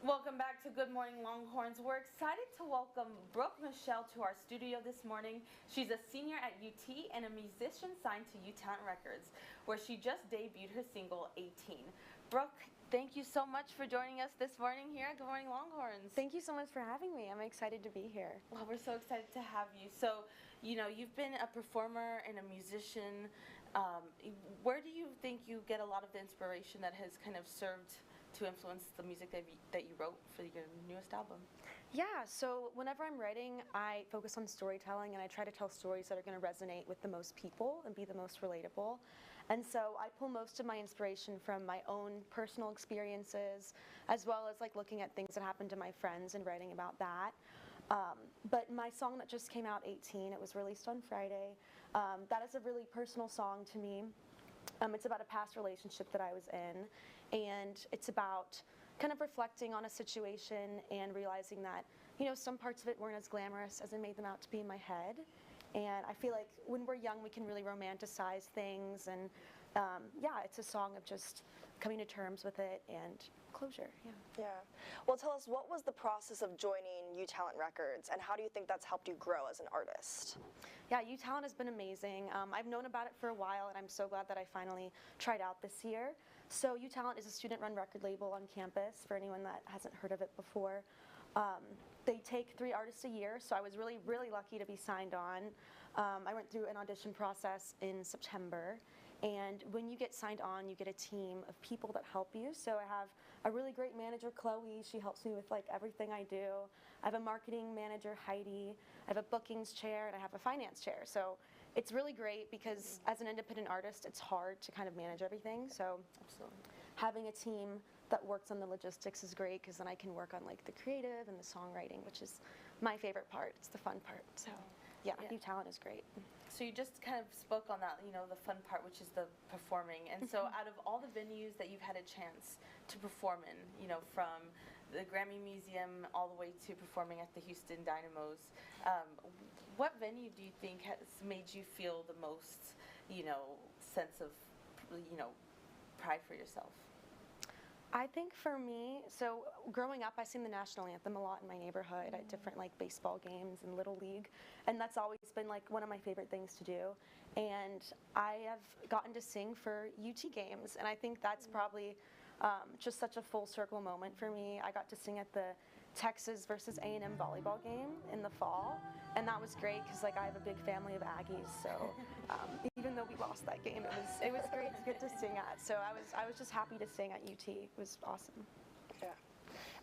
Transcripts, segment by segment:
Welcome back to Good Morning Longhorns. We're excited to welcome Brooke Michelle to our studio this morning. She's a senior at UT and a musician signed to U-Talent Records, where she just debuted her single, 18. Brooke, thank you so much for joining us this morning here at Good Morning Longhorns. Thank you so much for having me. I'm excited to be here. Well, we're so excited to have you. So, you've been a performer and a musician. Where do you think you get a lot of the inspiration that has kind of served to influence the music that you wrote for your newest album? Yeah, so whenever I'm writing, I focus on storytelling and I try to tell stories that are going to resonate with the most people and be the most relatable. And so I pull most of my inspiration from my own personal experiences, as well as like looking at things that happened to my friends and writing about that. But my song that just came out, 18, it was released on Friday. That is a really personal song to me. It's about a past relationship that I was in, and it's about kind of reflecting on a situation and realizing that, some parts of it weren't as glamorous as I made them out to be in my head. And I feel like when we're young, we can really romanticize things, and yeah, it's a song of just coming to terms with it and closure. Yeah. Well, tell us, what was the process of joining U-Talent Records, and how do you think that's helped you grow as an artist? Yeah, U-Talent has been amazing. I've known about it for a while, and I'm so glad that I finally tried out this year. So U-Talent is a student-run record label on campus, for anyone that hasn't heard of it before. They take 3 artists a year, so I was really, really lucky to be signed on. I went through an audition process in September, and when you get signed on, you get a team of people that help you. So I have a really great manager, Chloe. She helps me with like everything I do. I have a marketing manager, Heidi. I have a bookings chair, and I have a finance chair. So it's really great because as an independent artist, it's hard to kind of manage everything. So Absolutely. having a team that works on the logistics is great, because then I can work on like the creative and the songwriting, which is my favorite part. It's the fun part. So yeah, U-Talent is great. So you just kind of spoke on that, the fun part, which is the performing. And so out of all the venues that you've had a chance to perform in, from the Grammy Museum all the way to performing at the Houston Dynamos, what venue do you think has made you feel the most, sense of, pride for yourself? I think for me, so growing up, I sing the national anthem a lot in my neighborhood at different like baseball games and Little League, and that's always been like one of my favorite things to do. And I have gotten to sing for UT games, and I think that's probably just such a full circle moment for me. I got to sing at the Texas versus A&M volleyball game in the fall, and that was great because like I have a big family of Aggies, so even though we lost that game, it was great to get to sing at. So I was just happy to sing at UT. It was awesome. Yeah.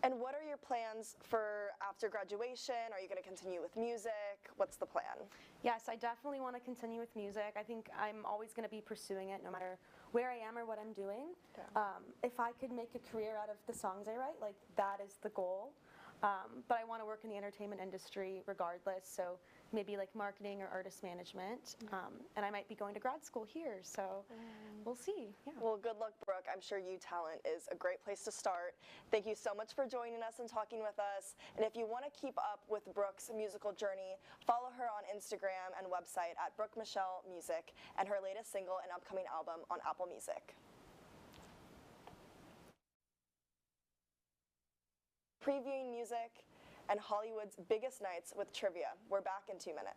And what are your plans for after graduation? Are you going to continue with music? What's the plan? Yes, I definitely want to continue with music. I think I'm always going to be pursuing it no matter where I am or what I'm doing. Yeah. If I could make a career out of the songs I write, like that is the goal. But I want to work in the entertainment industry regardless, so maybe like marketing or artist management, and I might be going to grad school here, so we'll see. Yeah. Well, good luck, Brooke. I'm sure U-Talent is a great place to start. Thank you so much for joining us and talking with us. And if you want to keep up with Brooke's musical journey, follow her on Instagram and website at Brooke Michelle Music, and her latest single and upcoming album on Apple Music. Previewing music and Hollywood's biggest nights with trivia. We're back in 2 minutes.